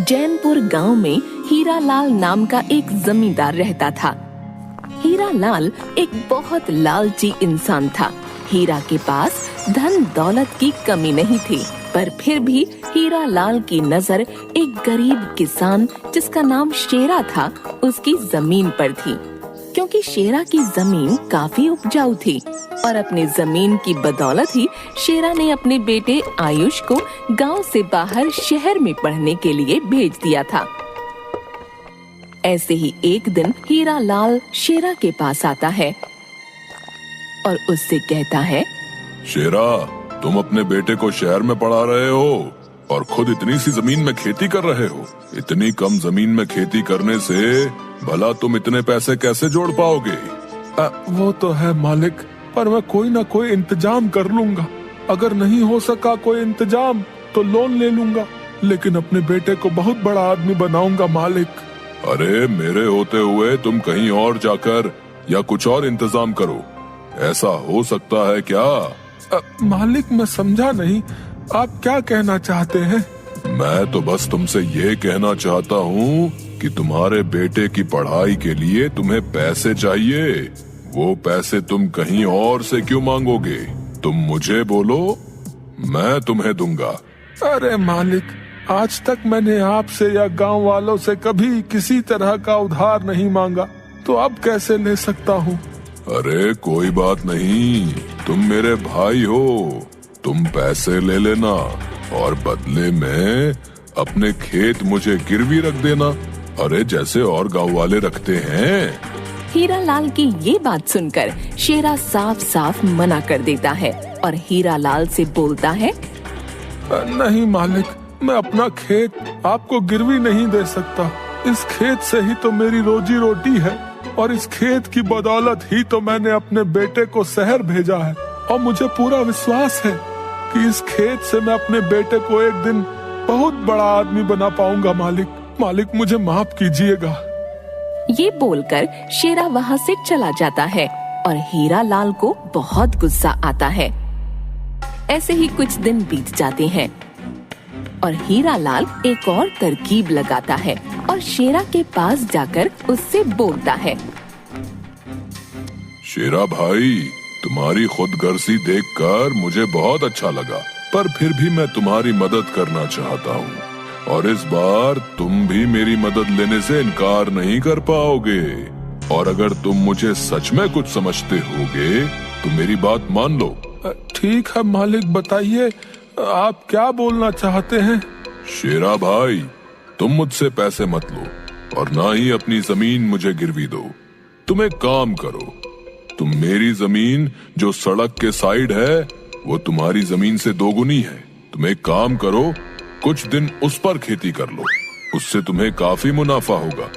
जैनपुर गांव में हीरालाल नाम का एक जमींदार रहता था। हीरालाल एक बहुत लालची इंसान था। हीरा के पास धन दौलत की कमी नहीं थी, पर फिर भी हीरालाल की नजर एक गरीब किसान जिसका नाम शेरा था उसकी जमीन पर थी, क्योंकि शेरा की जमीन काफी उपजाऊ थी और अपनी जमीन की बदौलत ही शेरा ने अपने बेटे आयुष को गांव से बाहर शहर में पढ़ने के लिए भेज दिया था। ऐसे ही एक दिन हीरालाल शेरा के पास आता है और उससे कहता है, शेरा, तुम अपने बेटे को शहर में पढ़ा रहे हो और खुद इतनी सी जमीन में खेती कर रहे हो। इतनी कम जमीन में खेती करने से भला तुम इतने पैसे कैसे जोड़ पाओगे? वो तो है मालिक, पर मैं कोई ना कोई इंतजाम कर लूंगा। अगर नहीं हो सका कोई इंतजाम तो लोन ले लूंगा, लेकिन अपने बेटे को बहुत बड़ा आदमी बनाऊंगा मालिक। अरे मेरे होते हुए तुम कहीं और जाकर या कुछ और इंतजाम करो, ऐसा हो सकता है क्या? मालिक मैं समझा नहीं, आप क्या कहना चाहते हैं? मैं तो बस तुमसे ये कहना चाहता हूँ कि तुम्हारे बेटे की पढ़ाई के लिए तुम्हें पैसे चाहिए। वो पैसे तुम कहीं और से क्यों मांगोगे? तुम मुझे बोलो, मैं तुम्हें दूंगा। अरे मालिक, आज तक मैंने आपसे या गांव वालों से कभी किसी तरह का उधार नहीं मांगा, तो अब कैसे ले सकता हूँ? अरे कोई बात नहीं, तुम मेरे भाई हो, तुम पैसे ले लेना और बदले में अपने खेत मुझे गिरवी रख देना। अरे जैसे और गांव वाले रखते हैं। हीरालाल की ये बात सुनकर शेरा साफ साफ मना कर देता है और हीरालाल से बोलता है, नहीं मालिक, मैं अपना खेत आपको गिरवी नहीं दे सकता। इस खेत से ही तो मेरी रोजी रोटी है और इस खेत की बदौलत ही तो मैंने अपने बेटे को शहर भेजा है, और मुझे पूरा विश्वास है कि इस खेत से मैं अपने बेटे को एक दिन बहुत बड़ा आदमी बना पाऊंगा। मालिक मुझे माफ कीजिएगा। ये बोलकर शेरा वहाँ से चला जाता है और हीरालाल को बहुत गुस्सा आता है। ऐसे ही कुछ दिन बीत जाते हैं और हीरालाल एक और तरकीब लगाता है और शेरा के पास जाकर उससे बोलता है, शेरा भाई, तुम्हारी खुदगर्जी देखकर मुझे बहुत अच्छा लगा, पर फिर भी मैं तुम्हारी मदद करना चाहता हूँ और इस बार तुम भी मेरी मदद लेने से इनकार नहीं कर पाओगे। और अगर तुम मुझे सच में कुछ समझते होगे तो मेरी बात मान लो। ठीक है मालिक, बताइए आप क्या बोलना चाहते हैं? शेरा भाई, तुम मुझसे पैसे मत लो और ना ही अपनी जमीन मुझे गिरवी दो। तुम एक काम करो, तुम मेरी जमीन जो सड़क के साइड है वो तुम्हारी जमीन से दोगुनी है। तुम एक काम करो, कुछ दिन उस पर खेती कर लो, उससे तुम्हें काफी मुनाफा होगा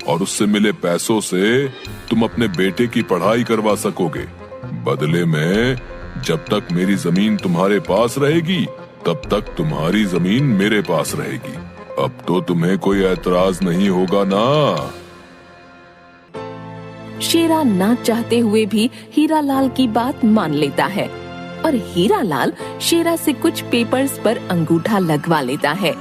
और उससे मिले पैसों से तुम अपने बेटे की पढ़ाई करवा सकोगे। बदले में जब तक मेरी जमीन तुम्हारे पास रहेगी तब तक तुम्हारी जमीन मेरे पास रहेगी। अब तो तुम्हें कोई ऐतराज नहीं होगा ना? शेरा ना चाहते हुए भी हीरालाल की बात मान लेता है और हीरालाल शेरा से कुछ पेपर्स पर अंगूठा लगवा लेता है।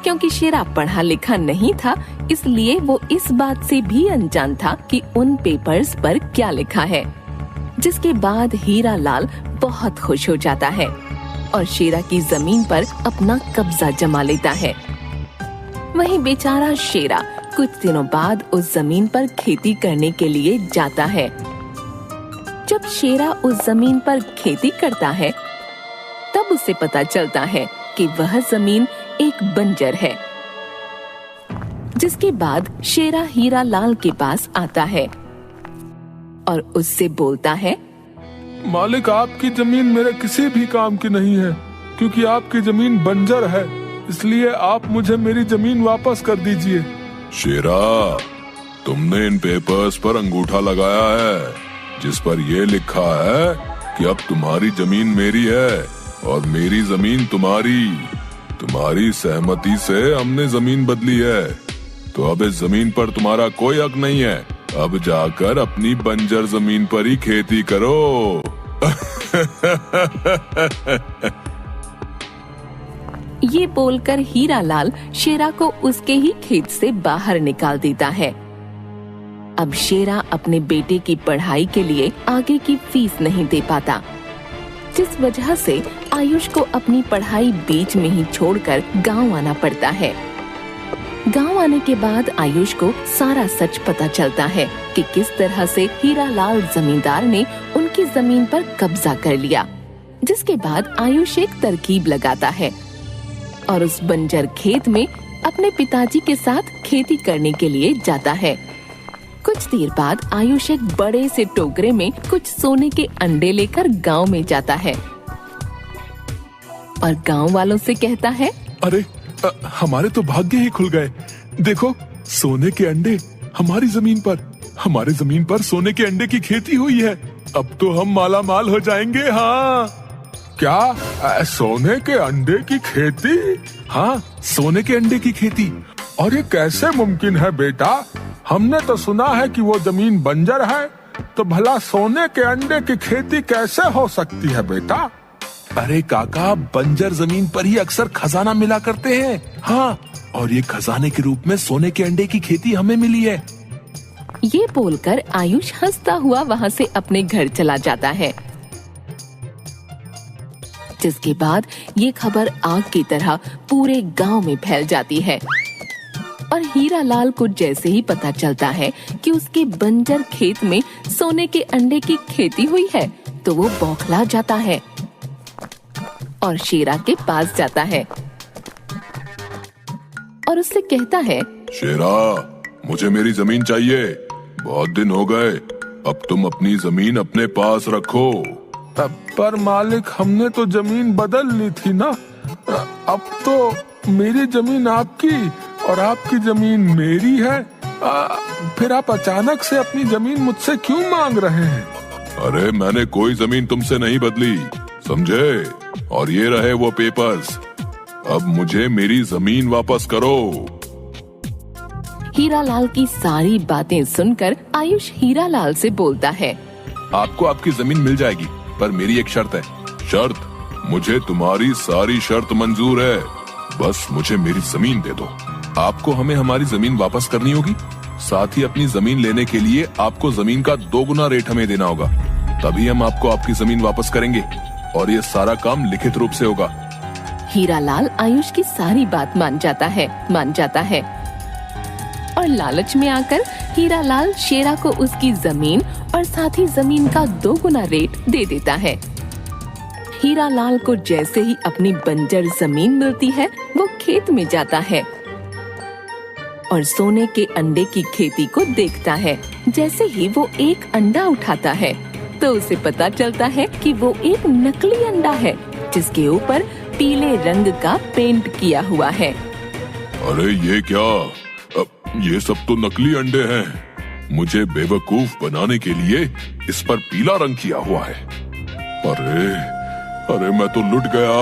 क्योंकि शेरा पढ़ा लिखा नहीं था, इसलिए वो इस बात से भी अनजान था कि उन पेपर्स पर क्या लिखा है। जिसके बाद हीरालाल बहुत खुश हो जाता है और शेरा की जमीन पर अपना कब्जा जमा लेता है। वहीं बेचारा शेरा कुछ दिनों बाद उस जमीन पर खेती करने के लिए जाता है। जब शेरा उस जमीन पर खेती करता है तब उसे पता चलता है कि वह जमीन एक बंजर है। जिसके बाद शेरा हीरालाल के पास आता है और उससे बोलता है, मालिक, आपकी जमीन मेरे किसी भी काम की नहीं है, क्योंकि आपकी जमीन बंजर है, इसलिए आप मुझे मेरी जमीन वापस कर दीजिए। शेरा, तुमने इन पेपर्स पर अंगूठा लगाया है जिस पर यह लिखा है कि अब तुम्हारी जमीन मेरी है और मेरी जमीन तुम्हारी। तुम्हारी सहमति से हमने जमीन बदली है, तो अब इस जमीन पर तुम्हारा कोई हक नहीं है। अब जाकर अपनी बंजर जमीन पर ही खेती करो। ये बोलकर हीरालाल शेरा को उसके ही खेत से बाहर निकाल देता है। अब शेरा अपने बेटे की पढ़ाई के लिए आगे की फीस नहीं दे पाता, जिस वजह से आयुष को अपनी पढ़ाई बीच में ही छोड़कर गांव आना पड़ता है। गांव आने के बाद आयुष को सारा सच पता चलता है कि किस तरह से हीरालाल जमींदार ने उनकी जमीन पर कब्जा कर लिया, जिसके बाद आयुष एक तरकीब लगाता है और उस बंजर खेत में अपने पिताजी के साथ खेती करने के लिए जाता है। कुछ देर बाद आयुष एक बड़े से टोकरे में कुछ सोने के अंडे लेकर गांव में जाता है और गांव वालों से कहता है, अरे हमारे तो भाग्य ही खुल गए। देखो, सोने के अंडे हमारी जमीन पर, हमारे जमीन पर सोने के अंडे की खेती हुई है। अब तो हम माला माल हो जाएंगे। हाँ, क्या सोने के अंडे की खेती? हाँ, सोने के अंडे की खेती। और ये कैसे मुमकिन है बेटा? हमने तो सुना है कि वो जमीन बंजर है, तो भला सोने के अंडे की खेती कैसे हो सकती है बेटा? अरे काका, बंजर जमीन पर ही अक्सर खजाना मिला करते हैं। हाँ, और ये खजाने के रूप में सोने के अंडे की खेती हमें मिली है। ये बोलकर आयुष हंसता हुआ वहाँ से अपने घर चला जाता है, जिसके बाद ये खबर आग की तरह पूरे गांव में फैल जाती है और हीरालाल को जैसे ही पता चलता है कि उसके बंजर खेत में सोने के अंडे की खेती हुई है, तो वो बौखला जाता है और शेरा के पास जाता है और उससे कहता है, शेरा, मुझे मेरी जमीन चाहिए। बहुत दिन हो गए, अब तुम अपनी जमीन अपने पास रखो। पर मालिक, हमने तो जमीन बदल ली थी ना। अब तो मेरी जमीन आपकी और आपकी जमीन मेरी है। फिर आप अचानक से अपनी जमीन मुझसे क्यों मांग रहे हैं? अरे मैंने कोई जमीन तुमसे नहीं बदली, समझे? और ये रहे वो पेपर्स। अब मुझे मेरी जमीन वापस करो। हीरालाल की सारी बातें सुनकर आयुष हीरालाल से बोलता है, आपको आपकी जमीन मिल जाएगी, पर मेरी एक शर्त है। शर्त? मुझे तुम्हारी सारी शर्त मंजूर है, बस मुझे मेरी जमीन दे दो। आपको हमें हमारी जमीन वापस करनी होगी, साथ ही अपनी जमीन लेने के लिए आपको जमीन का 2 गुना रेट हमें देना होगा, तभी हम आपको आपकी जमीन वापस करेंगे और ये सारा काम लिखित रूप से होगा। हीरालाल आयुष की सारी बात मान जाता है और लालच में आकर हीरालाल शेरा को उसकी जमीन और साथ ही जमीन का 2 गुना रेट दे देता है। हीरालाल को जैसे ही अपनी बंजर जमीन मिलती है, वो खेत में जाता है और सोने के अंडे की खेती को देखता है। जैसे ही वो एक अंडा उठाता है, तो उसे पता चलता है कि वो एक नकली अंडा है, जिसके ऊपर पीले रंग का पेंट किया हुआ है। अरे ये क्या? ये सब तो नकली अंडे हैं। मुझे बेवकूफ बनाने के लिए इस पर पीला रंग किया हुआ है। अरे मैं तो लुट गया,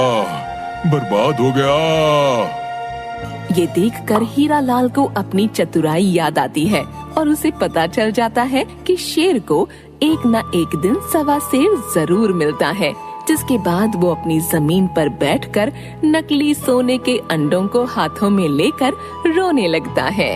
बर्बाद हो गया। ये देखकर हीरालाल को अपनी चतुराई याद आती है और उसे पता चल जाता है कि शेर को एक न एक दिन सवा शेर जरूर मिलता है, जिसके बाद वो अपनी जमीन पर बैठकर नकली सोने के अंडों को हाथों में लेकर रोने लगता है।